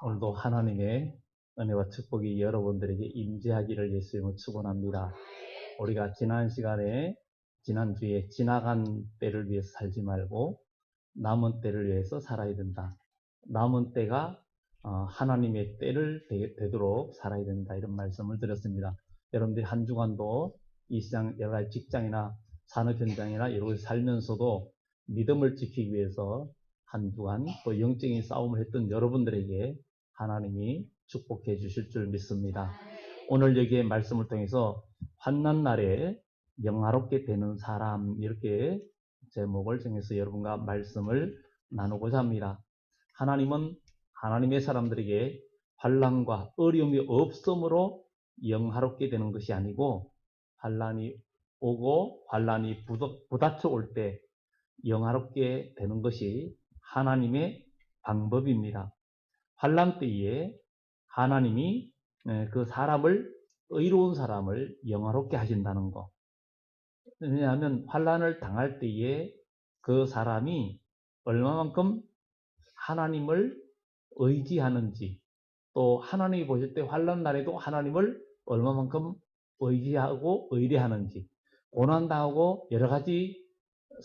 오늘도 하나님의 은혜와 축복이 여러분들에게 임재하기를 예수님으로 축원합니다. 우리가 지난주에 지나간 때를 위해서 살지 말고 남은 때를 위해서 살아야 된다. 남은 때가 하나님의 때를 되도록 살아야 된다. 이런 말씀을 드렸습니다. 여러분들이 한 주간도 이 시장 여러 가지 직장이나 산업 현장이나 여러 곳에 살면서도 믿음을 지키기 위해서 한 주간 또 영적인 싸움을 했던 여러분들에게 하나님이 축복해 주실 줄 믿습니다. 오늘 여기에 말씀을 통해서 환난 날에 영화롭게 되는 사람, 이렇게 제목을 정해서 여러분과 말씀을 나누고자 합니다. 하나님은 하나님의 사람들에게 환난과 어려움이 없음으로 영화롭게 되는 것이 아니고, 환난이 오고 환난이 부닥쳐 올 때 영화롭게 되는 것이 하나님의 방법입니다. 환난 때에 하나님이 그 사람을, 의로운 사람을 영화롭게 하신다는 것. 왜냐하면 환난을 당할 때에 그 사람이 얼마만큼 하나님을 의지하는지, 또 하나님이 보실 때 환난 날에도 하나님을 얼마만큼 의지하고 의뢰하는지, 고난당하고 여러 가지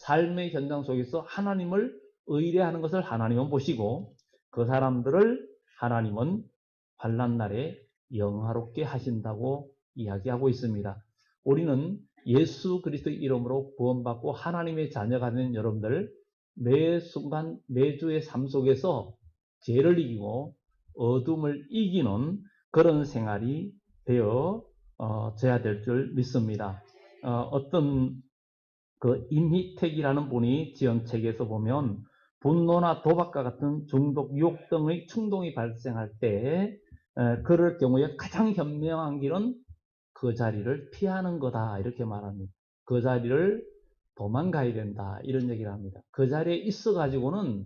삶의 현장 속에서 하나님을 의뢰하는 것을 하나님은 보시고, 그 사람들을 하나님은 환난 날에 영화롭게 하신다고 이야기하고 있습니다. 우리는 예수 그리스도의 이름으로 구원받고 하나님의 자녀가 된 여러분들, 매 순간 매주의 삶 속에서 죄를 이기고 어둠을 이기는 그런 생활이 되어져야 될 줄 믿습니다. 어떤 그 임희택이라는 분이 지은 책에서 보면, 분노나 도박과 같은 중독, 유혹 등의 충동이 발생할 때 그럴 경우에 가장 현명한 길은 그 자리를 피하는 거다, 이렇게 말합니다. 그 자리를 도망가야 된다, 이런 얘기를 합니다. 그 자리에 있어 가지고는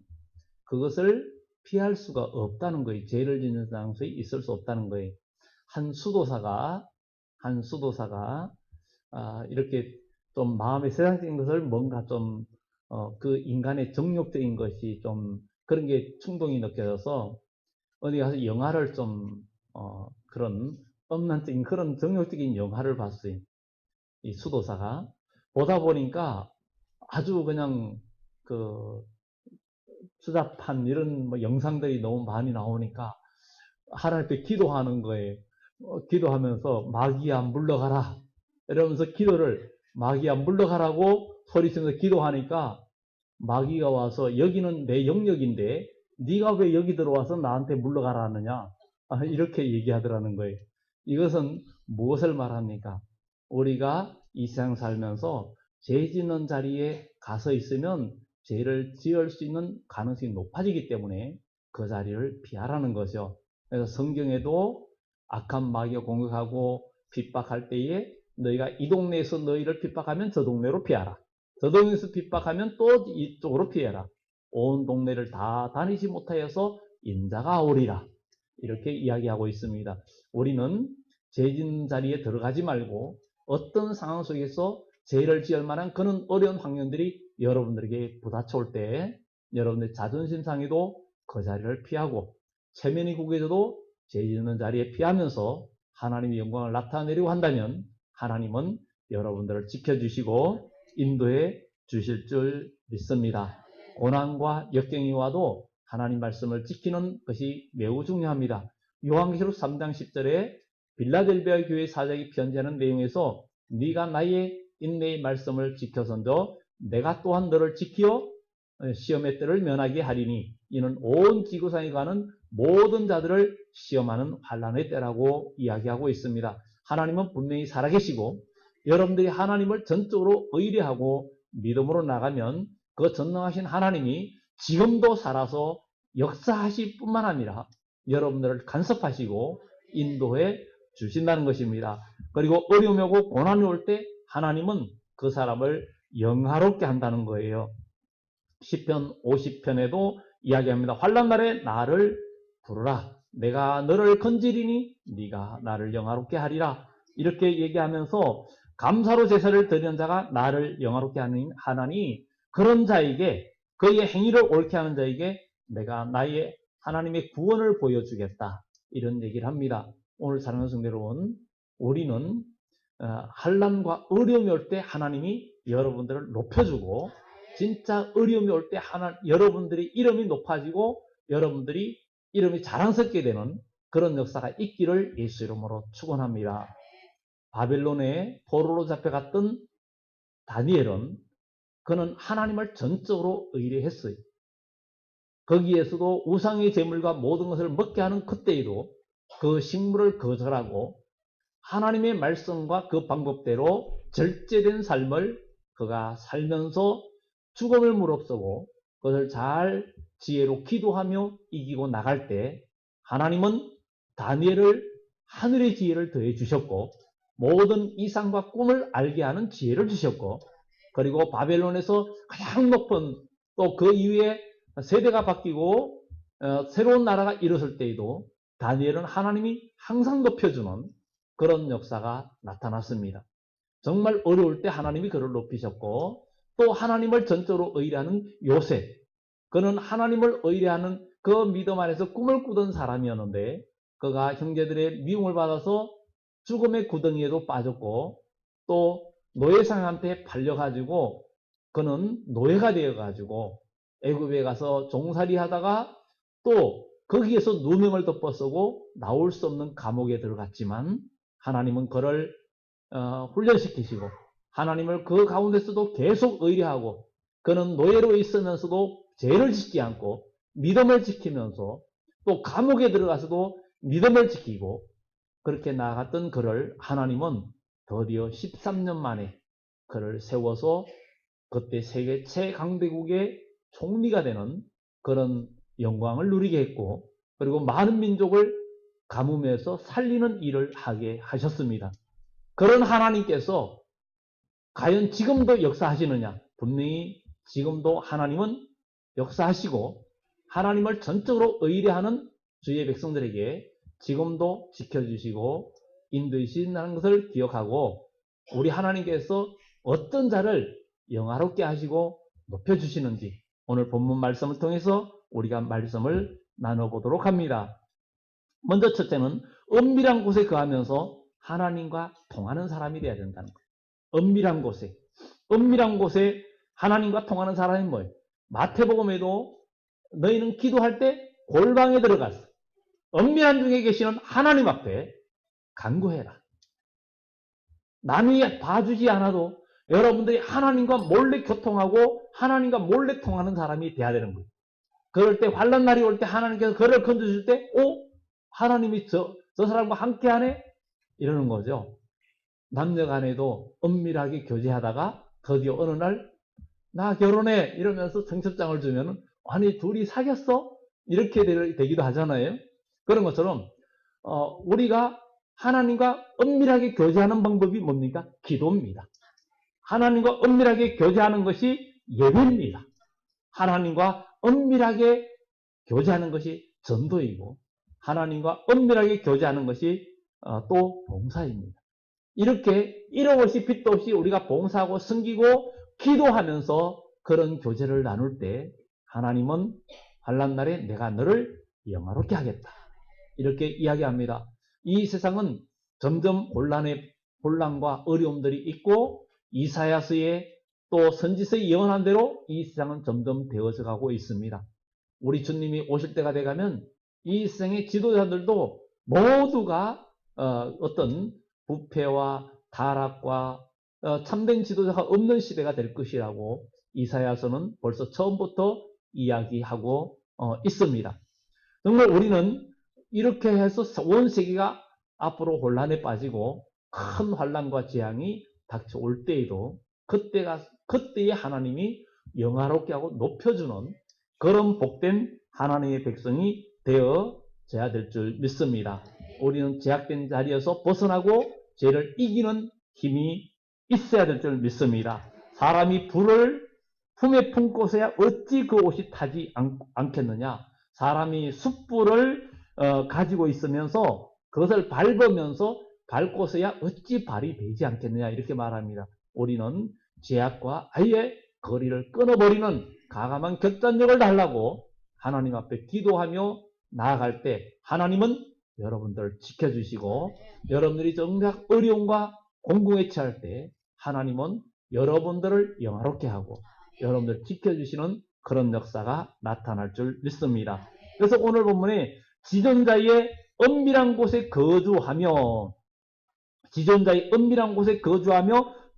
그것을 피할 수가 없다는 거예요. 죄를 짓는 장소에 있을 수 없다는 거예요. 한 수도사가 이렇게 좀 마음의 세상적인 것을 뭔가 좀 그 인간의 정욕적인 것이 좀 그런 게 충동이 느껴져서 어디 가서 영화를 좀 그런 음란적인 그런 정욕적인 영화를 봤어요. 이 수도사가 보다 보니까 아주 그냥 그 수다판 이런 뭐 영상들이 너무 많이 나오니까 하나님께 기도하는 거예요. 기도하면서 마귀야 물러가라 이러면서 기도를, 마귀야 물러가라고 소리치면서 기도하니까 마귀가 와서 여기는 내 영역인데 네가 왜 여기 들어와서 나한테 물러가라 하느냐, 이렇게 얘기하더라는 거예요. 이것은 무엇을 말합니까? 우리가 이 세상 살면서 죄 짓는 자리에 가서 있으면 죄를 지을 수 있는 가능성이 높아지기 때문에 그 자리를 피하라는 거죠. 그래서 성경에도 악한 마귀가 공격하고 핍박할 때에 너희가 이 동네에서 너희를 핍박하면 저 동네로 피하라, 저 동네에서 핍박하면 또 이쪽으로 피해라, 온 동네를 다 다니지 못하여서 인자가 오리라, 이렇게 이야기하고 있습니다. 우리는 죄 짓는 자리에 들어가지 말고 어떤 상황 속에서 죄를 지을 만한 그런 어려운 환경들이 여러분들에게 부닥쳐올 때 여러분들의 자존심 상해도 그 자리를 피하고, 체면이 구겨져도 죄 짓는 자리에 피하면서 하나님의 영광을 나타내려고 한다면 하나님은 여러분들을 지켜주시고 인도해 주실 줄 믿습니다. 고난과 역경이 와도 하나님 말씀을 지키는 것이 매우 중요합니다. 요한계시록 3장 10절에 빌라델비아 교회 사장이 편지하는 내용에서 네가 나의 인내의 말씀을 지켜선저 내가 또한 너를 지키어 시험의 때를 면하게 하리니 이는 온 지구상에 가는 모든 자들을 시험하는 환난의 때라고 이야기하고 있습니다. 하나님은 분명히 살아계시고 여러분들이 하나님을 전적으로 의뢰하고 믿음으로 나가면 그 전능하신 하나님이 지금도 살아서 역사하실 뿐만 아니라 여러분들을 간섭하시고 인도해 주신다는 것입니다. 그리고 어려움이 오고 고난이 올 때 하나님은 그 사람을 영화롭게 한다는 거예요. 시편 50편에도 이야기합니다. 환난 날에 나를 부르라, 내가 너를 건지리니 네가 나를 영화롭게 하리라, 이렇게 얘기하면서 감사로 제사를 드리는 자가 나를 영화롭게 하나니 그런 자에게, 그의 행위를 옳게 하는 자에게 내가 나의 하나님의 구원을 보여주겠다. 이런 얘기를 합니다. 오늘 사랑하는 성도 여러분, 우리는 환난과 어려움이 올 때 하나님이 여러분들을 높여주고, 진짜 어려움이 올 때 여러분들이 이름이 높아지고 여러분들이 이름이 자랑스럽게 되는 그런 역사가 있기를 예수 이름으로 축원합니다. 바벨론에 포로로 잡혀갔던 다니엘은 그는 하나님을 전적으로 의뢰했어요. 거기에서도 우상의 제물과 모든 것을 먹게 하는 그때에도 그 식물을 거절하고 하나님의 말씀과 그 방법대로 절제된 삶을 그가 살면서 죽음을 무릅쓰고 그것을 잘 지혜로 기도하며 이기고 나갈 때 하나님은 다니엘을 하늘의 지혜를 더해 주셨고 모든 이상과 꿈을 알게 하는 지혜를 주셨고, 그리고 바벨론에서 가장 높은 또 그 이후에 세대가 바뀌고 새로운 나라가 일어설 때에도 다니엘은 하나님이 항상 높여주는 그런 역사가 나타났습니다. 정말 어려울 때 하나님이 그를 높이셨고, 또 하나님을 전적으로 의뢰하는 요셉, 그는 하나님을 의뢰하는 그 믿음 안에서 꿈을 꾸던 사람이었는데 그가 형제들의 미움을 받아서 죽음의 구덩이에도 빠졌고 또 노예상한테 팔려가지고 그는 노예가 되어가지고 애굽에 가서 종살이 하다가 또 거기에서 누명을 덮어쓰고 나올 수 없는 감옥에 들어갔지만 하나님은 그를 훈련시키시고 하나님을 그 가운데서도 계속 의뢰하고 그는 노예로 있으면서도 죄를 짓지 않고 믿음을 지키면서 또 감옥에 들어가서도 믿음을 지키고 그렇게 나아갔던 그를 하나님은 드디어 13년 만에 그를 세워서 그때 세계 최강대국의 총리가 되는 그런 영광을 누리게 했고, 그리고 많은 민족을 가뭄에서 살리는 일을 하게 하셨습니다. 그런 하나님께서 과연 지금도 역사하시느냐? 분명히 지금도 하나님은 역사하시고 하나님을 전적으로 의뢰하는 주의 백성들에게 지금도 지켜주시고 인도하신다는 것을 기억하고, 우리 하나님께서 어떤 자를 영화롭게 하시고 높여주시는지 오늘 본문 말씀을 통해서 우리가 말씀을 나눠보도록 합니다. 먼저 첫째는 은밀한 곳에 거하면서 하나님과 통하는 사람이 되어야 된다는 거예요. 은밀한 곳에 하나님과 통하는 사람이 뭐예요? 마태복음에도 너희는 기도할 때 골방에 들어가서 은밀한 중에 계시는 하나님 앞에 간구해라. 남이 봐주지 않아도 여러분들이 하나님과 몰래 교통하고 하나님과 몰래 통하는 사람이 돼야 되는 거예요. 그럴 때 환난 날이 올 때 하나님께서 그를 건져줄 때 하나님이 저 사람과 함께하네? 이러는 거죠. 남녀 간에도 은밀하게 교제하다가 드디어 어느 날 나 결혼해 이러면서 청첩장을 주면은 아니 둘이 사귀었어? 이렇게 되기도 하잖아요. 그런 것처럼 우리가 하나님과 은밀하게 교제하는 방법이 뭡니까? 기도입니다. 하나님과 은밀하게 교제하는 것이 예배입니다. 하나님과 은밀하게 교제하는 것이 전도이고 하나님과 은밀하게 교제하는 것이 또 봉사입니다. 이렇게 이름 없이 빛도 없이 우리가 봉사하고 섬기고 기도하면서 그런 교제를 나눌 때 하나님은 환난 날에 내가 너를 영화롭게 하겠다. 이렇게 이야기합니다. 이 세상은 점점 혼란과 어려움들이 있고 이사야서의 또 선지서의 예언한 대로 이 세상은 점점 되어져 가고 있습니다. 우리 주님이 오실 때가 돼가면 이 세상의 지도자들도 모두가 어떤 부패와 타락과 참된 지도자가 없는 시대가 될 것이라고 이사야서는 벌써 처음부터 이야기하고 있습니다. 정말 우리는 이렇게 해서 온 세계가 앞으로 혼란에 빠지고 큰 환난과 재앙이 닥쳐올 때에도 그때에 하나님이 영화롭게 하고 높여주는 그런 복된 하나님의 백성이 되어져야 될 줄 믿습니다. 우리는 제약된 자리에서 벗어나고 죄를 이기는 힘이 있어야 될 줄 믿습니다. 사람이 불을 품에 품고서야 어찌 그 옷이 타지 않겠느냐. 사람이 숯불을 가지고 있으면서 그것을 밟고서야 어찌 발이 되지 않겠느냐 이렇게 말합니다. 우리는 죄악과 아예 거리를 끊어버리는 가감한 결단력을 달라고 하나님 앞에 기도하며 나아갈 때 하나님은 여러분들을 지켜주시고 여러분들이 정작 어려움과 공공에 처할 때 하나님은 여러분들을 영화롭게 하고 여러분들을 지켜주시는 그런 역사가 나타날 줄 믿습니다. 그래서 오늘 본문에 지존자의 은밀한 곳에 거주하며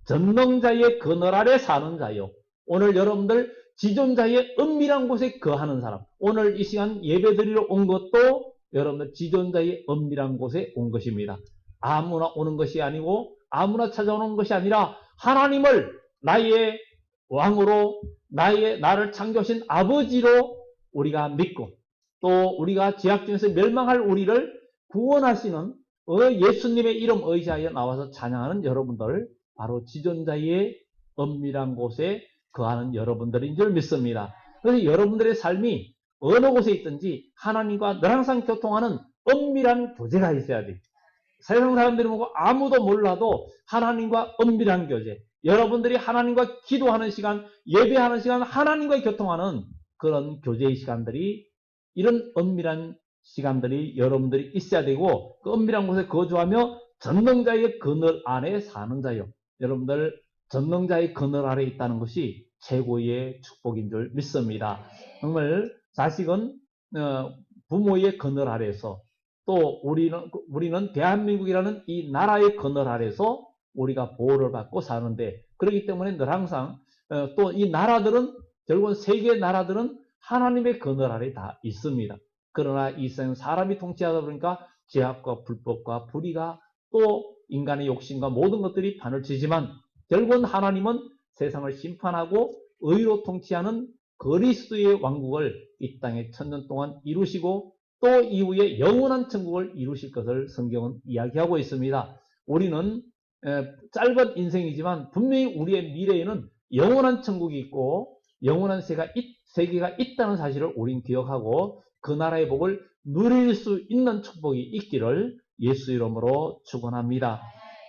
전능자의 그늘 아래 사는 자요. 오늘 여러분들 지존자의 은밀한 곳에 거하는 사람. 오늘 이 시간 예배 드리러 온 것도 여러분들 지존자의 은밀한 곳에 온 것입니다. 아무나 오는 것이 아니고 아무나 찾아오는 것이 아니라 하나님을 나의 왕으로 나를 창조하신 아버지로 우리가 믿고 또 우리가 죄악 중에서 멸망할 우리를 구원하시는 예수님의 이름 의지하여 나와서 찬양하는 여러분들, 바로 지존자의 은밀한 곳에 거하는 여러분들인 줄 믿습니다. 그래서 여러분들의 삶이 어느 곳에 있든지 하나님과 늘 항상 교통하는 은밀한 교제가 있어야 돼요. 세상 사람들이 보고 아무도 몰라도 하나님과 은밀한 교제, 여러분들이 하나님과 기도하는 시간, 예배하는 시간, 하나님과 교통하는 그런 교제의 시간들이, 이런 은밀한 시간들이 여러분들이 있어야 되고, 그 은밀한 곳에 거주하며 전능자의 그늘 안에 사는 자요. 여러분들 전능자의 그늘 아래 있다는 것이 최고의 축복인 줄 믿습니다. 정말 자식은 부모의 그늘 아래서, 또 우리는 대한민국이라는 이 나라의 그늘 아래서 우리가 보호를 받고 사는데, 그렇기 때문에 늘 항상 또 이 나라들은, 결국은 세계 나라들은 하나님의 그늘 아래 다 있습니다. 그러나 이 세상 사람이 통치하다 보니까 죄악과 불법과 불의가 또 인간의 욕심과 모든 것들이 판을 치지만, 결국은 하나님은 세상을 심판하고 의로 통치하는 그리스도의 왕국을 이 땅에 1000년 동안 이루시고 또 이후에 영원한 천국을 이루실 것을 성경은 이야기하고 있습니다. 우리는 짧은 인생이지만 분명히 우리의 미래에는 영원한 천국이 있고 영원한 세계가 있다는 사실을 우린 기억하고 그 나라의 복을 누릴 수 있는 축복이 있기를 예수 이름으로 축원합니다.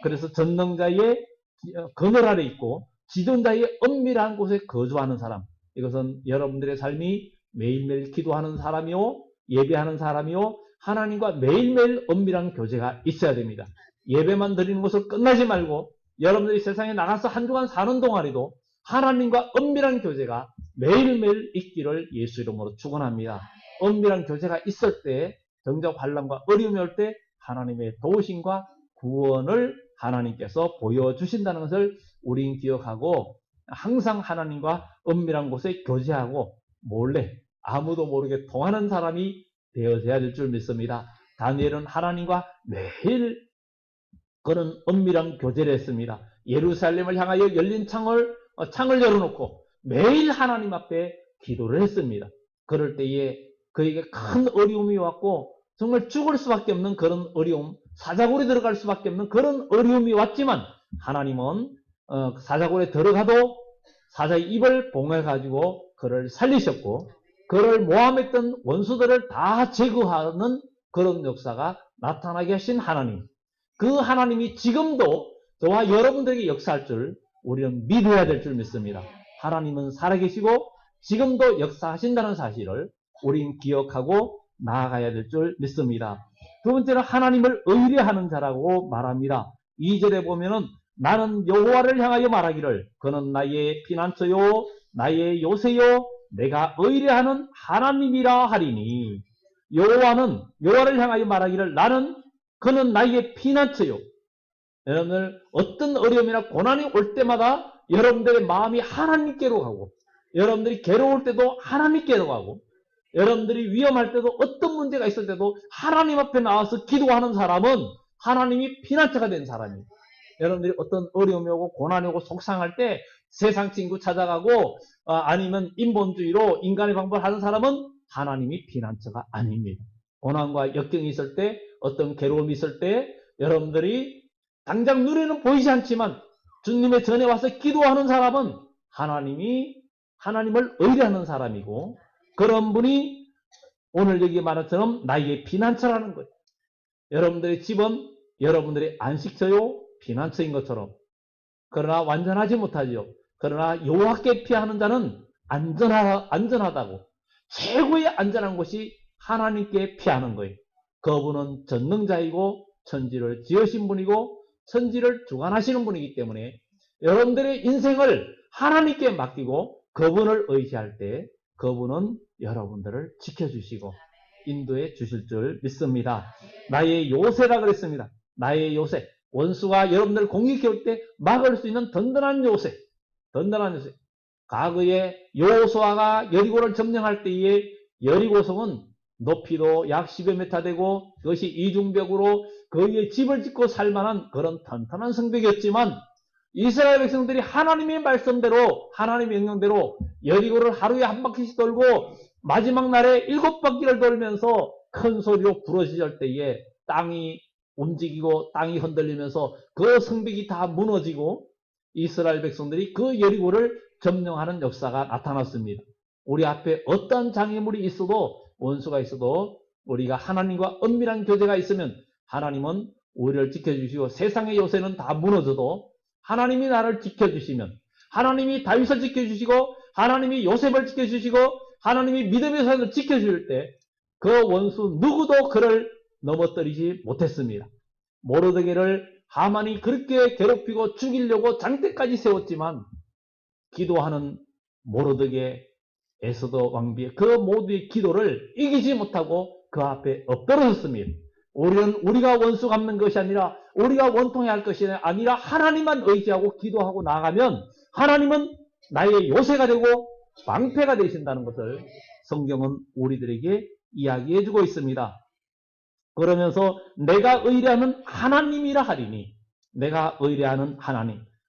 그래서 전능자의 그늘 아래 있고 지존자의 은밀한 곳에 거주하는 사람, 이것은 여러분들의 삶이 매일매일 기도하는 사람이요, 예배하는 사람이요, 하나님과 매일매일 은밀한 교제가 있어야 됩니다. 예배만 드리는 것을 끝나지 말고 여러분들이 세상에 나가서 한 주간 사는 동안에도 하나님과 은밀한 교제가 매일매일 있기를 예수 이름으로 축원합니다. 은밀한 교제가 있을 때, 정작 환난과 어려움이 올 때 하나님의 도우심과 구원을 하나님께서 보여주신다는 것을 우린 기억하고, 항상 하나님과 은밀한 곳에 교제하고 몰래 아무도 모르게 통하는 사람이 되어져야 될 줄 믿습니다. 다니엘은 하나님과 매일 그런 은밀한 교제를 했습니다. 예루살렘을 향하여 열린 창을 열어놓고 매일 하나님 앞에 기도를 했습니다. 그럴 때에 그에게 큰 어려움이 왔고 정말 죽을 수밖에 없는 그런 어려움, 사자굴에 들어갈 수밖에 없는 그런 어려움이 왔지만, 하나님은 사자굴에 들어가도 사자의 입을 봉해가지고 그를 살리셨고, 그를 모함했던 원수들을 다 제거하는 그런 역사가 나타나게 하신 하나님, 그 하나님이 지금도 저와 여러분들에게 역사할 줄 우리는 믿어야 될 줄 믿습니다. 하나님은 살아계시고 지금도 역사하신다는 사실을 우린 기억하고 나아가야 될 줄 믿습니다. 두 번째는 하나님을 의뢰하는 자라고 말합니다. 2절에 보면은 나는 여호와를 향하여 말하기를 그는 나의 피난처요 나의 요새요 내가 의뢰하는 하나님이라 하리니, 여호와를 향하여 말하기를 그는 나의 피난처요. 여러분들 어떤 어려움이나 고난이 올 때마다 여러분들의 마음이 하나님께로 가고, 여러분들이 괴로울 때도 하나님께로 가고, 여러분들이 위험할 때도 어떤 문제가 있을 때도 하나님 앞에 나와서 기도하는 사람은 하나님이 피난처가 된 사람이에요. 여러분들이 어떤 어려움이 오고 고난이 오고 속상할 때 세상 친구 찾아가고 아니면 인본주의로 인간의 방법을 하는 사람은 하나님이 피난처가 아닙니다. 고난과 역경이 있을 때, 어떤 괴로움이 있을 때 여러분들이 당장 눈에는 보이지 않지만 주님의 전에 와서 기도하는 사람은 하나님을 의뢰하는 사람이고, 그런 분이 오늘 여기 말한 처럼 나의 피난처라는 거예요. 여러분들의 집은 여러분들의 안식처요, 피난처인 것처럼. 그러나 완전하지 못하죠. 그러나 여호와께 피하는 자는 안전하다고, 최고의 안전한 곳이 하나님께 피하는 거예요. 그분은 전능자이고 천지를 지으신 분이고 천지를 주관하시는 분이기 때문에 여러분들의 인생을 하나님께 맡기고 그분을 의지할 때 그분은 여러분들을 지켜주시고 인도해 주실 줄 믿습니다. 나의 요새라 그랬습니다. 나의 요새. 원수가 여러분들을 공격해 올 때 막을 수 있는 든든한 요새. 든든한 요새. 과거에 여호수아가 여리고를 점령할 때에 여리고성은 높이도 약 10여 미터 되고 그것이 이중벽으로 그 위에 집을 짓고 살만한 그런 튼튼한 성벽이었지만 이스라엘 백성들이 하나님의 말씀대로 하나님의 명령대로 여리고를 하루에 한 바퀴씩 돌고 마지막 날에 7바퀴를 돌면서 큰 소리로 부르짖을 때에 땅이 움직이고 땅이 흔들리면서 그 성벽이 다 무너지고 이스라엘 백성들이 그 여리고를 점령하는 역사가 나타났습니다. 우리 앞에 어떤 장애물이 있어도 원수가 있어도 우리가 하나님과 은밀한 교제가 있으면 하나님은 우리를 지켜주시고 세상의 요새는 다 무너져도 하나님이 나를 지켜주시면 하나님이 다윗을 지켜주시고 하나님이 요셉을 지켜주시고 하나님이 믿음의 사람을 지켜줄 때 그 원수 누구도 그를 넘어뜨리지 못했습니다. 모르드게를 하만이 그렇게 괴롭히고 죽이려고 장대까지 세웠지만 기도하는 모르드게 에스더 왕비의 그 모두의 기도를 이기지 못하고 그 앞에 엎드러졌습니다. 우리는 우리가 원수 갚는 것이 아니라 우리가 원통해야 할 것이 아니라 하나님만 의지하고 기도하고 나가면 하나님은 나의 요새가 되고 방패가 되신다는 것을 성경은 우리들에게 이야기해주고 있습니다. 그러면서 내가 의뢰하는 하나님이라 하리니 내가 의뢰하는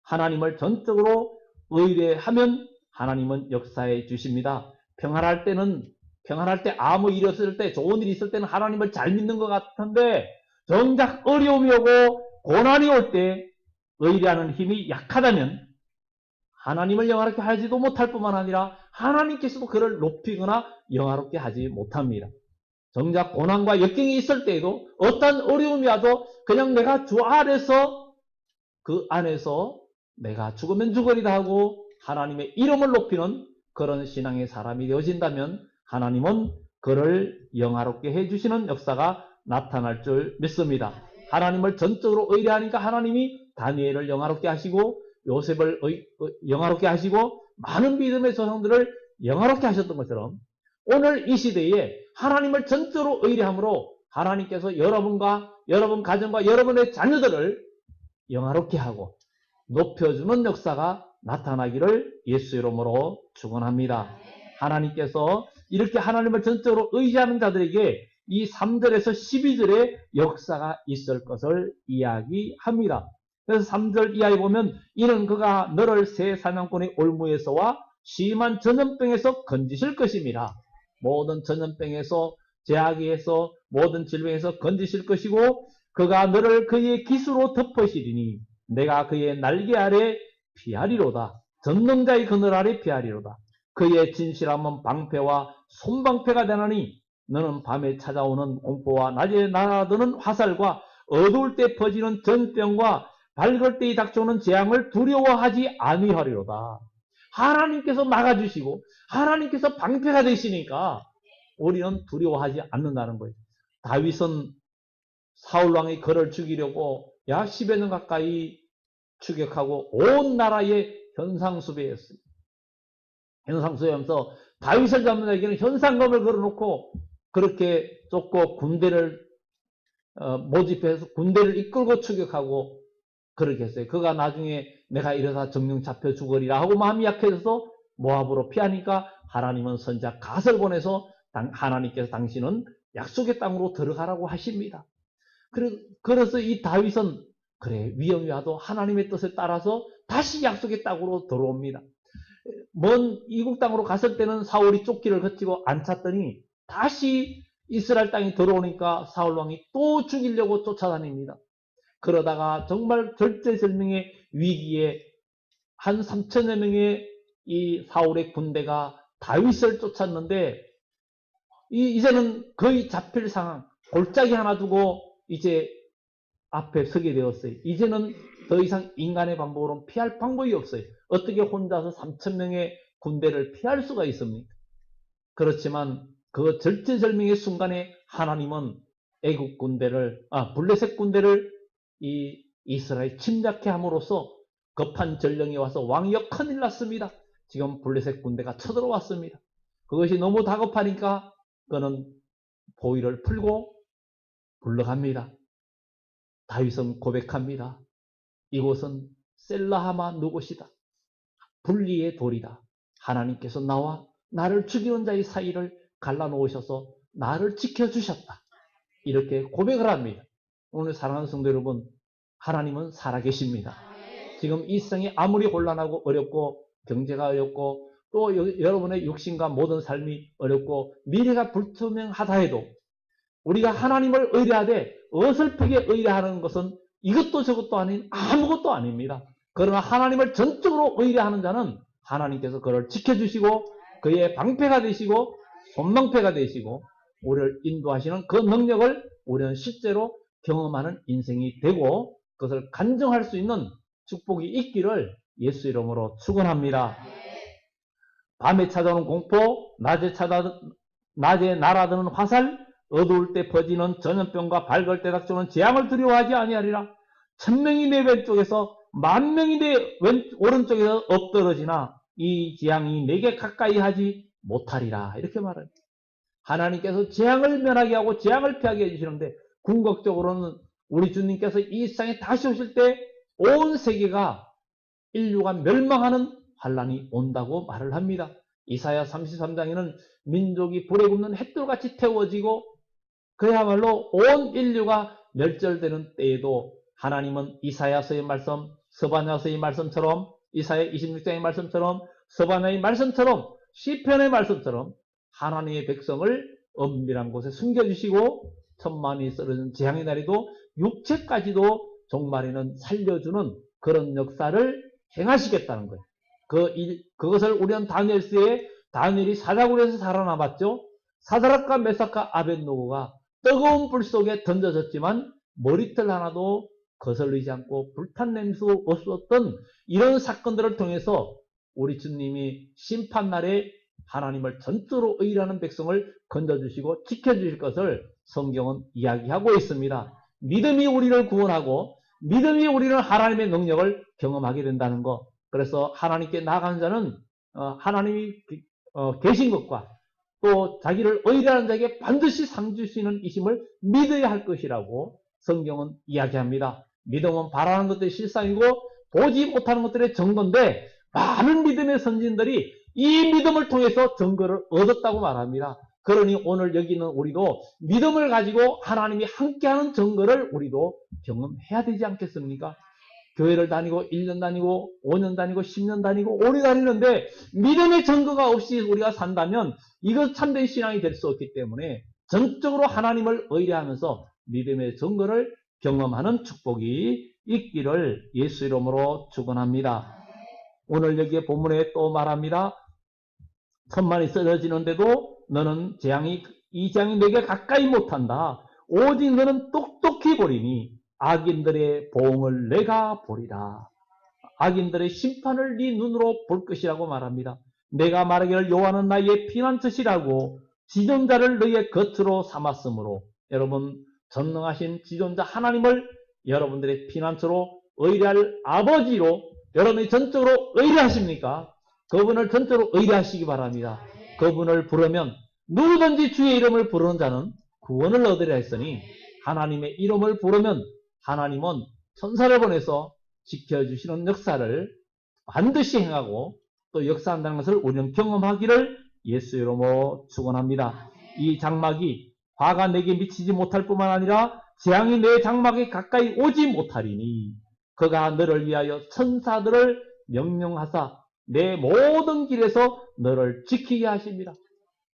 하나님을 전적으로 의뢰하면 하나님은 역사해 주십니다. 평안할 때 아무 일이 없을 때 좋은 일이 있을 때는 하나님을 잘 믿는 것 같은데 정작 어려움이 오고 고난이 올 때 의뢰하는 힘이 약하다면 하나님을 영화롭게 하지도 못할 뿐만 아니라 하나님께서도 그를 높이거나 영화롭게 하지 못합니다. 정작 고난과 역경이 있을 때에도 어떤 어려움이 와도 그냥 내가 주 아래서 그 안에서 내가 죽으면 죽으리다 하고 하나님의 이름을 높이는 그런 신앙의 사람이 되어진다면 하나님은 그를 영화롭게 해주시는 역사가 나타날 줄 믿습니다. 하나님을 전적으로 의뢰하니까 하나님이 다니엘을 영화롭게 하시고 요셉을 영화롭게 하시고 많은 믿음의 조상들을 영화롭게 하셨던 것처럼 오늘 이 시대에 하나님을 전적으로 의뢰함으로 하나님께서 여러분과 여러분 가정과 여러분의 자녀들을 영화롭게 하고 높여주는 역사가 나타나기를 예수 이름으로 축원합니다. 하나님께서 이렇게 하나님을 전적으로 의지하는 자들에게 이 3절에서 12절의 역사가 있을 것을 이야기합니다. 그래서 3절 이하에 보면 이는 그가 너를 새 사냥꾼의 올무에서와 심한 전염병에서 건지실 것입니다. 모든 전염병에서 제약에서 모든 질병에서 건지실 것이고 그가 너를 그의 기수로 덮으시리니 내가 그의 날개 아래 피하리로다. 전능자의 그늘 아래 피하리로다. 그의 진실함은 방패와 손방패가 되나니 너는 밤에 찾아오는 공포와 낮에 날아드는 화살과 어두울 때 퍼지는 전병과 밝을 때에 닥쳐오는 재앙을 두려워하지 아니하리로다. 하나님께서 막아주시고 하나님께서 방패가 되시니까 우리는 두려워하지 않는다는 거예요. 다윗은 사울왕이 그를 죽이려고 약 10여 년 가까이 추격하고 온 나라에 현상수배했어요. 현상수배하면서 다윗을 잡는 자에게는 현상금을 걸어놓고 그렇게 쫓고 군대를 모집해서 군대를 이끌고 추격하고 그렇게 했어요. 그가 나중에 내가 이러다 정령 잡혀 죽으리라 하고 마음이 약해져서 모압으로 피하니까 하나님은 선지자 갓을 보내서 하나님께서 당신은 약속의 땅으로 들어가라고 하십니다. 그래서 이 다윗은 그래 위험이 와도 하나님의 뜻에 따라서 다시 약속의 땅으로 들어옵니다. 먼 이국 땅으로 갔을 때는 사울이 쫓기를 거치고 안 찼더니 다시 이스라엘 땅에 들어오니까 사울왕이 또 죽이려고 쫓아다닙니다. 그러다가 정말 절체절명의 위기에 한 3천여 명의 이 사울의 군대가 다윗을 쫓았는데 이제는 거의 잡힐 상황, 골짜기 하나 두고 이제 앞에 서게 되었어요. 이제는 더 이상 인간의 방법으로는 피할 방법이 없어요. 어떻게 혼자서 3천 명의 군대를 피할 수가 있습니까? 그렇지만 그 절체절명의 순간에 하나님은 애국 군대를, 블레셋 군대를 이 이스라엘 침략해 함으로써 급한 전령이 와서 왕이여 큰일 났습니다. 지금 블레셋 군대가 쳐들어왔습니다. 그것이 너무 다급하니까 그는 보위를 풀고 불러갑니다. 다윗은 고백합니다. 이곳은 셀라하마 누곳이다. 분리의 돌이다. 하나님께서 나와 나를 죽이는 자의 사이를 갈라놓으셔서 나를 지켜주셨다. 이렇게 고백을 합니다. 오늘 사랑하는 성도 여러분, 하나님은 살아계십니다. 지금 이 세상이 아무리 혼란하고 어렵고 경제가 어렵고 또 여러분의 육신과 모든 삶이 어렵고 미래가 불투명하다 해도 우리가 하나님을 의뢰하되 어설프게 의뢰하는 것은 이것도 저것도 아닌 아무것도 아닙니다. 그러나 하나님을 전적으로 의뢰하는 자는 하나님께서 그를 지켜주시고 그의 방패가 되시고 손방패가 되시고 우리를 인도하시는 그 능력을 우리는 실제로 경험하는 인생이 되고 그것을 간증할 수 있는 축복이 있기를 예수 이름으로 축원합니다. 밤에 찾아오는 공포, 낮에 날아드는 화살, 어두울 때 퍼지는 전염병과 밝을 때 닥쳐오는 재앙을 두려워하지 아니하리라. 1000명이 내 왼쪽에서 10,000명이 내 오른쪽에서 엎드러지나 이 재앙이 내게 가까이 하지 못하리라. 이렇게 말합니다. 하나님께서 재앙을 면하게 하고 재앙을 피하게 해주시는데 궁극적으로는 우리 주님께서 이 세상에 다시 오실 때 온 세계가 인류가 멸망하는 환란이 온다고 말을 합니다. 이사야 33장에는 민족이 불에 굽는 햇돌같이 태워지고 그야말로 온 인류가 멸절되는 때에도 하나님은 이사야서의 말씀, 스바냐서의 말씀처럼 이사야 26장의 말씀처럼 스바냐의 말씀처럼 시편의 말씀처럼 하나님의 백성을 엄밀한 곳에 숨겨주시고 천만이 쓰러진 재앙의 날에도 육체까지도 종말에는 살려주는 그런 역사를 행하시겠다는 거예요. 그것을 우리는 다니엘이 사자굴에서 살아남았죠. 사드락과 메삭과 아벳노고가 뜨거운 불 속에 던져졌지만 머리털 하나도 거슬리지 않고 불탄 냄새도 없었던 이런 사건들을 통해서 우리 주님이 심판날에 하나님을 전적으로 의뢰하는 백성을 건져주시고 지켜주실 것을 성경은 이야기하고 있습니다. 믿음이 우리를 구원하고 믿음이 우리는 하나님의 능력을 경험하게 된다는 것. 그래서 하나님께 나아가는 자는 하나님이 계신 것과 또 자기를 의뢰하는 자에게 반드시 상 주시는 이심을 믿어야 할 것이라고 성경은 이야기합니다. 믿음은 바라는 것들이 실상이고 보지 못하는 것들의 증거인데 많은 믿음의 선진들이 이 믿음을 통해서 증거를 얻었다고 말합니다. 그러니 오늘 여기 있는 우리도 믿음을 가지고 하나님이 함께하는 증거를 우리도 경험해야 되지 않겠습니까? 교회를 다니고 1년 다니고 5년 다니고 10년 다니고 오래 다니는데 믿음의 증거가 없이 우리가 산다면 이것 참된 신앙이 될 수 없기 때문에 전적으로 하나님을 의뢰하면서 믿음의 증거를 경험하는 축복이 있기를 예수 이름으로 축원합니다. 오늘 여기에 본문에 또 말합니다. 천만이 쓰러지는데도 너는 이 재앙이 내게 가까이 못한다. 오직 너는 똑똑히 보리니 악인들의 보응을 내가 보리라. 악인들의 심판을 네 눈으로 볼 것이라고 말합니다. 내가 말하기를 여호와는 나의 피난처시라고 지존자를 너의 겉으로 삼았으므로 여러분 전능하신 지존자 하나님을 여러분들의 피난처로 의뢰할 아버지로 여러분이 전적으로 의뢰하십니까? 그분을 전적으로 의뢰하시기 바랍니다. 그분을 부르면 누구든지 주의 이름을 부르는 자는 구원을 얻으리라 했으니 하나님의 이름을 부르면 하나님은 천사를 보내서 지켜주시는 역사를 반드시 행하고 또 역사한다는 것을 우리는 경험하기를 예수 이름으로 축원합니다. 이 장막이 화가 내게 미치지 못할 뿐만 아니라 재앙이 내 장막에 가까이 오지 못하리니 그가 너를 위하여 천사들을 명령하사 내 모든 길에서 너를 지키게 하십니다.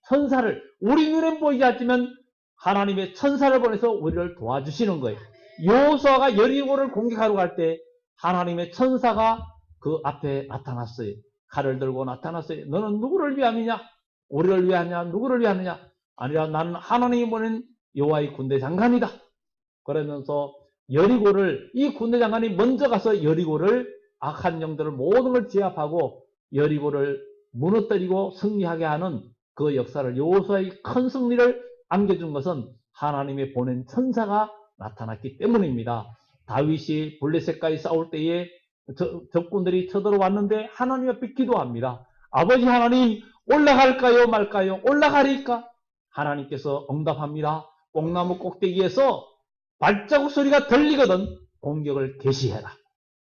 천사를 우리 눈에 보이지 않지만 하나님의 천사를 보내서 우리를 도와주시는 거예요. 여호수아가 여리고를 공격하러 갈 때 하나님의 천사가 그 앞에 나타났어요. 칼을 들고 나타났어요. 너는 누구를 위함이냐? 우리를 위하냐? 누구를 위하느냐? 아니라 나는 하나님이 보낸 여호와의 군대 장관이다. 그러면서 여리고를 이 군대 장관이 먼저 가서 여리고를 악한 영들을 모든 걸 제압하고 여리고를 무너뜨리고 승리하게 하는 그 역사를 여호수아의 큰 승리를 안겨준 것은 하나님의 보낸 천사가 나타났기 때문입니다. 다윗이 블레셋과의 싸울 때에 적군들이 쳐들어왔는데 하나님 앞에 기도합니다. 아버지 하나님, 올라갈까요 말까요? 올라가리까? 하나님께서 응답합니다. 뽕나무 꼭대기에서 발자국 소리가 들리거든 공격을 개시해라.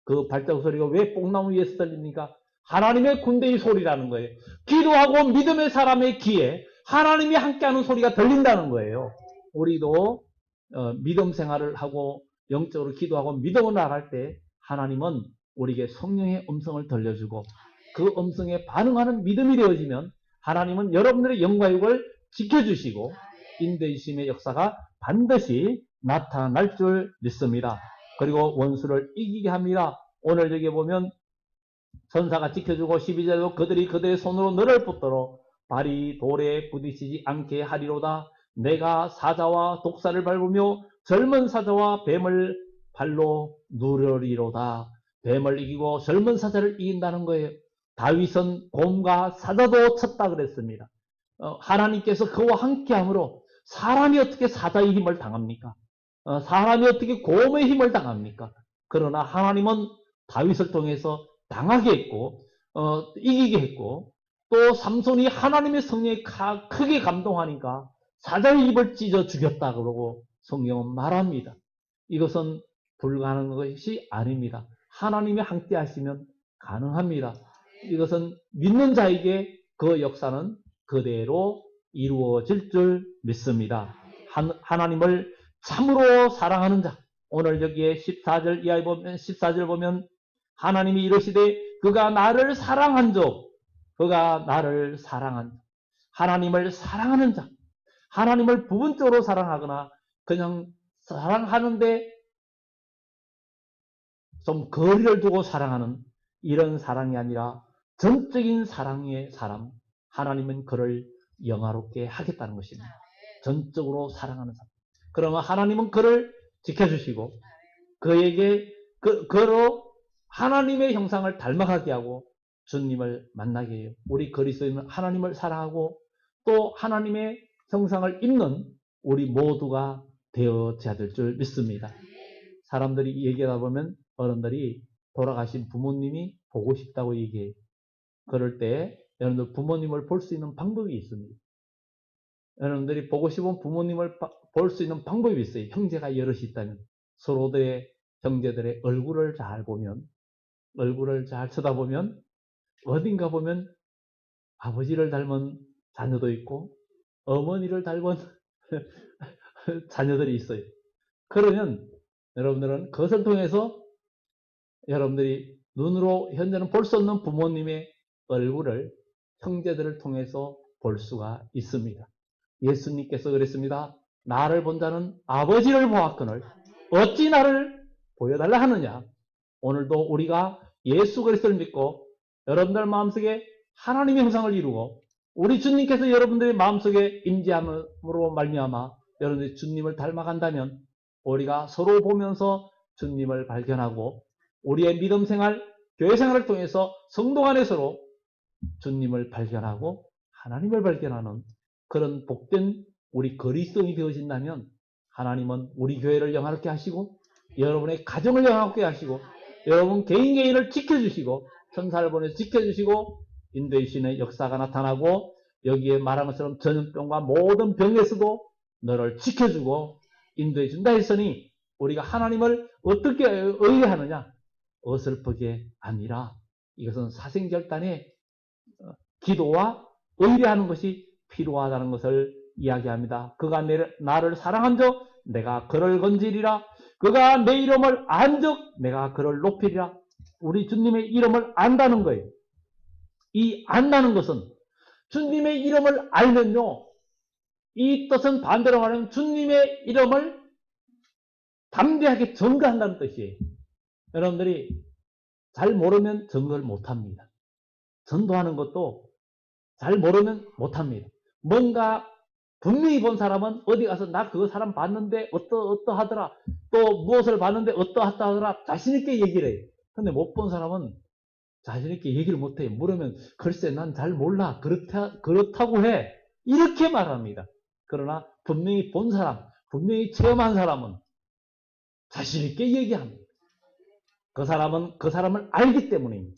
그 발자국 소리가 왜 뽕나무 위에서 들립니까? 하나님의 군대의 소리라는 거예요. 기도하고 믿음의 사람의 귀에 하나님이 함께하는 소리가 들린다는 거예요. 우리도 믿음 생활을 하고 영적으로 기도하고 믿음을 나갈 때 하나님은 우리에게 성령의 음성을 들려주고 그 음성에 반응하는 믿음이 되어지면 하나님은 여러분들의 영과 육을 지켜주시고 인도해주심의 역사가 반드시 나타날 줄 믿습니다. 그리고 원수를 이기게 합니다. 오늘 여기 보면 천사가 지켜주고 12절도 그들이 그들의 손으로 너를 붙들어 발이 돌에 부딪히지 않게 하리로다. 내가 사자와 독사를 밟으며 젊은 사자와 뱀을 발로 누르리로다. 뱀을 이기고 젊은 사자를 이긴다는 거예요. 다윗은 곰과 사자도 쳤다 그랬습니다. 하나님께서 그와 함께함으로 사람이 어떻게 사자의 힘을 당합니까? 사람이 어떻게 곰의 힘을 당합니까? 그러나 하나님은 다윗을 통해서 당하게 했고 이기게 했고 또 삼손이 하나님의 성령에 크게 감동하니까 사자의 입을 찢어 죽였다 그러고 성경은 말합니다. 이것은 불가능한 것이 아닙니다. 하나님이 함께 하시면 가능합니다. 이것은 믿는 자에게 그 역사는 그대로 이루어질 줄 믿습니다. 하나님을 참으로 사랑하는 자. 오늘 여기에 14절 이하에 보면 14절 보면 하나님이 이르시되 그가 나를 사랑한 적, 그가 나를 사랑한 자. 하나님을 사랑하는 자. 하나님을 부분적으로 사랑하거나 그냥 사랑하는데 좀 거리를 두고 사랑하는 이런 사랑이 아니라 전적인 사랑의 사람, 하나님은 그를 영화롭게 하겠다는 것입니다. 전적으로 사랑하는 사람. 그러면 하나님은 그를 지켜주시고 그에게 그로 하나님의 형상을 닮아가게 하고 주님을 만나게 해요. 우리 그리스도인은 하나님을 사랑하고 또 하나님의 형상을 입는 우리 모두가 되어져야 될 줄 믿습니다. 사람들이 얘기하다 보면 어른들이 돌아가신 부모님이 보고 싶다고 얘기해요. 그럴 때 여러분들 부모님을 볼 수 있는 방법이 있습니다. 여러분들이 보고 싶은 부모님을 볼 수 있는 방법이 있어요. 형제가 여럿이 있다면 서로들의 형제들의 얼굴을 잘 보면, 얼굴을 잘 쳐다보면 어딘가 보면 아버지를 닮은 자녀도 있고 어머니를 닮은 자녀들이 있어요. 그러면 여러분들은 그것을 통해서 여러분들이 눈으로 현재는 볼 수 없는 부모님의 얼굴을 형제들을 통해서 볼 수가 있습니다. 예수님께서 그랬습니다. 나를 본 자는 아버지를 보았거늘 어찌 나를 보여달라 하느냐. 오늘도 우리가 예수 그리스도를 믿고 여러분들 마음속에 하나님의 형상을 이루고 우리 주님께서 여러분들의 마음속에 임재함으로 말미암아 여러분들이 주님을 닮아간다면 우리가 서로 보면서 주님을 발견하고 우리의 믿음 생활, 교회 생활을 통해서 성도 간에 서로 주님을 발견하고 하나님을 발견하는 그런 복된 우리 그리스도인이 되어진다면 하나님은 우리 교회를 영화롭게 하시고 여러분의 가정을 영화롭게 하시고 여러분 개인을 지켜주시고 천사를 보내서 지켜주시고 인도해주시는 역사가 나타나고 여기에 말한 것처럼 전염병과 모든 병에서도 너를 지켜주고 인도해준다 했으니 우리가 하나님을 어떻게 의뢰하느냐? 어설프게 아니라 이것은 사생결단의 기도와 의뢰하는 것이 필요하다는 것을 이야기합니다. 그가 나를 사랑한 적 내가 그를 건지리라. 그가 내 이름을 안 적 내가 그를 높이리라. 우리 주님의 이름을 안다는 거예요. 이 안다는 것은 주님의 이름을 알면요. 이 뜻은 반대로 말하면 주님의 이름을 담대하게 증거한다는 뜻이에요. 여러분들이 잘 모르면 증거를 못합니다. 전도하는 것도 잘 모르면 못합니다. 뭔가 분명히 본 사람은 어디 가서 나 그 사람 봤는데 어떠하더라. 또 무엇을 봤는데 어떠하더라. 자신있게 얘기를 해요. 근데 못 본 사람은 자신있게 얘기를 못해요. 물으면 글쎄 난 잘 몰라. 그렇다고 해. 이렇게 말합니다. 그러나 분명히 본 사람, 분명히 체험한 사람은 자신 있게 얘기합니다. 그 사람은 그 사람을 알기 때문입니다.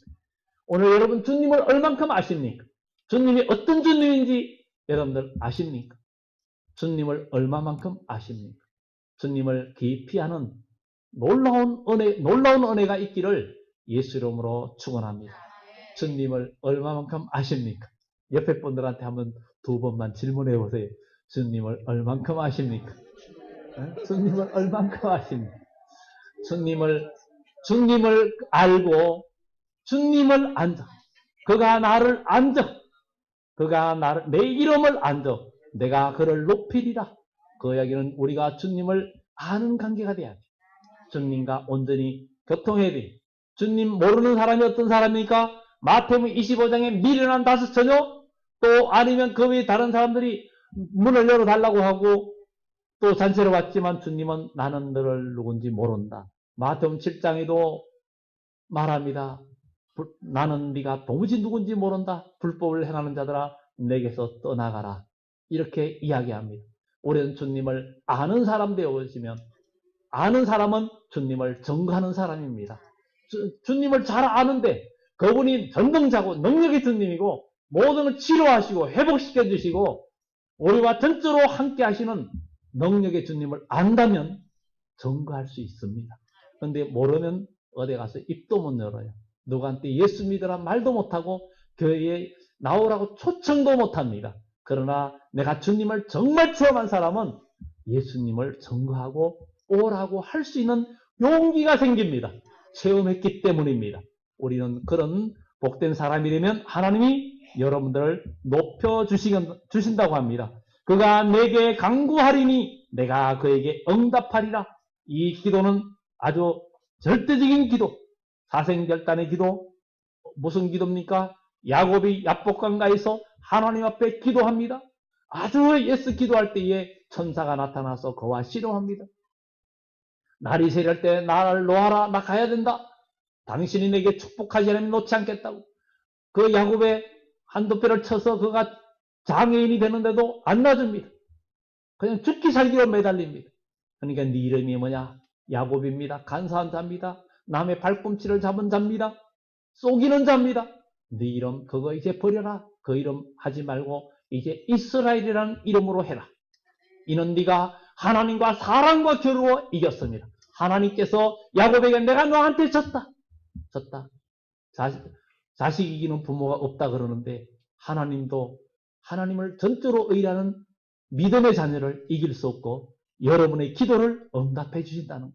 오늘 여러분 주님을 얼만큼 아십니까? 주님이 어떤 주님인지 여러분들 아십니까? 주님을 얼마만큼 아십니까? 주님을 깊이 아는 놀라운 은혜가 있기를 예수 이름으로 축원합니다. 주님을 얼마만큼 아십니까? 옆에 분들한테 한번 2번만 질문해 보세요. 주님을 얼만큼 아십니까? 주님을 얼만큼 아십니까? 주님을 알고 주님을 안적. 그가 나를 안적. 그가 내 이름을 안적. 내가 그를 높이리라. 그 이야기는 우리가 주님을 아는 관계가 돼야 돼. 주님과 온전히 교통해야 돼. 주님 모르는 사람이 어떤 사람입니까? 마태복음 25장에 미련한 5 처녀, 또 아니면 그 외에 다른 사람들이 문을 열어달라고 하고 또 잔치로 왔지만 주님은 나는 너를 누군지 모른다. 마태복음 7장에도 말합니다. 나는 네가 도무지 누군지 모른다. 불법을 행하는 자들아 내게서 떠나가라. 이렇게 이야기합니다. 우리는 주님을 아는 사람 되어지면 아는 사람은 주님을 증거하는 사람입니다. 주님을 잘 아는데 그분이 전능자고 능력의 주님이고 모든 걸 치료하시고 회복시켜 주시고 우리와 전적으로 함께 하시는 능력의 주님을 안다면 증거할 수 있습니다. 그런데 모르면 어디 가서 입도 못 열어요. 누구한테 예수 믿으란 말도 못하고 교회에 나오라고 초청도 못합니다. 그러나 내가 주님을 정말 체험한 사람은 예수님을 증거하고 오라고 할 수 있는 용기가 생깁니다. 체험했기 때문입니다. 우리는 그런 복된 사람이 되면 하나님이 여러분들을 높여주신다고 합니다. 그가 내게 간구하리니 내가 그에게 응답하리라. 이 기도는 아주 절대적인 기도, 사생결단의 기도. 무슨 기도입니까? 야곱이 야복강가에서 하나님 앞에 기도합니다. 아주 예수 기도할 때에 천사가 나타나서 그와 씨름합니다. 날이 새릴 때 나를 놓아라. 나 가야 된다. 당신이 내게 축복하지 않으면 놓지 않겠다고. 그 야곱의 한두 배를 쳐서 그가 장애인이 되는데도 안 놔줍니다. 그냥 죽기 살기로 매달립니다. 그러니까 네 이름이 뭐냐? 야곱입니다. 간사한 자입니다. 남의 발꿈치를 잡은 자입니다. 속이는 자입니다. 네 이름 그거 이제 버려라. 그 이름 하지 말고 이제 이스라엘이라는 이름으로 해라. 이는 네가 하나님과 사람과 겨루어 이겼습니다. 하나님께서 야곱에게 내가 너한테 졌다. 자식 이기는 부모가 없다 그러는데 하나님도 하나님을 전적으로 의뢰하는 믿음의 자녀를 이길 수 없고 여러분의 기도를 응답해 주신다는 것.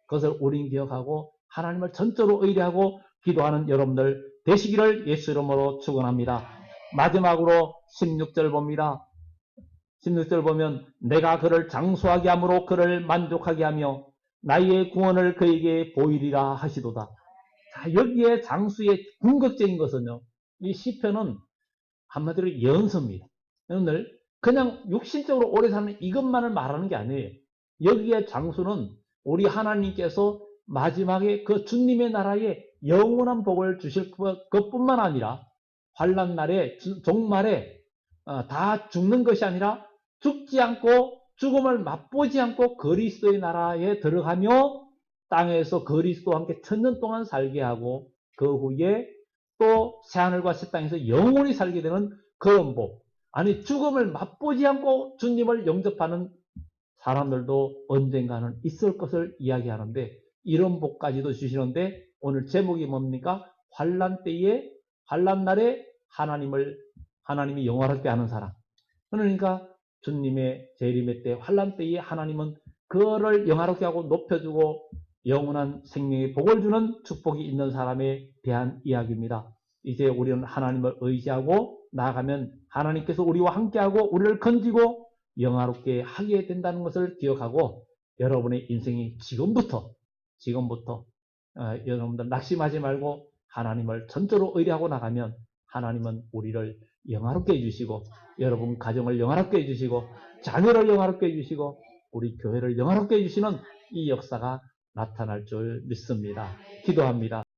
그것을 우리는 기억하고 하나님을 전적으로 의뢰하고 기도하는 여러분들 되시기를 예수 이름으로 축원합니다. 마지막으로 16절 봅니다. 16절 보면 내가 그를 장수하게 함으로 그를 만족하게 하며 나의 구원을 그에게 보이리라 하시도다. 자, 여기에 장수의 궁극적인 것은요. 이 시편은 한마디로 연서입니다. 여러분들 그냥 육신적으로 오래 사는 이것만을 말하는 게 아니에요. 여기에 장수는 우리 하나님께서 마지막에 그 주님의 나라에 영원한 복을 주실 것뿐만 아니라 환난 날에 종말에 다 죽는 것이 아니라 죽지 않고 죽음을 맛보지 않고 그리스도의 나라에 들어가며 땅에서 그리스도와 함께 천년 동안 살게 하고 그 후에 또 새하늘과 새 땅에서 영원히 살게 되는 그런 복. 아니 죽음을 맛보지 않고 주님을 영접하는 사람들도 언젠가는 있을 것을 이야기하는데 이런 복까지도 주시는데 오늘 제목이 뭡니까? 환난 때에 환난 날에 하나님이 영원하게 하는 사람. 그러니까 주님의 재림의 때 환난 때에 하나님은 그를 영화롭게 하고 높여주고 영원한 생명의 복을 주는 축복이 있는 사람에 대한 이야기입니다. 이제 우리는 하나님을 의지하고 나아가면 하나님께서 우리와 함께하고 우리를 건지고 영화롭게 하게 된다는 것을 기억하고 여러분의 인생이 지금부터 여러분들 낙심하지 말고 하나님을 전적으로 의뢰하고 나가면 하나님은 우리를 영화롭게 해주시고 여러분 가정을 영화롭게 해주시고 자녀를 영화롭게 해주시고 우리 교회를 영화롭게 해주시는 이 역사가 나타날 줄 믿습니다. 기도합니다.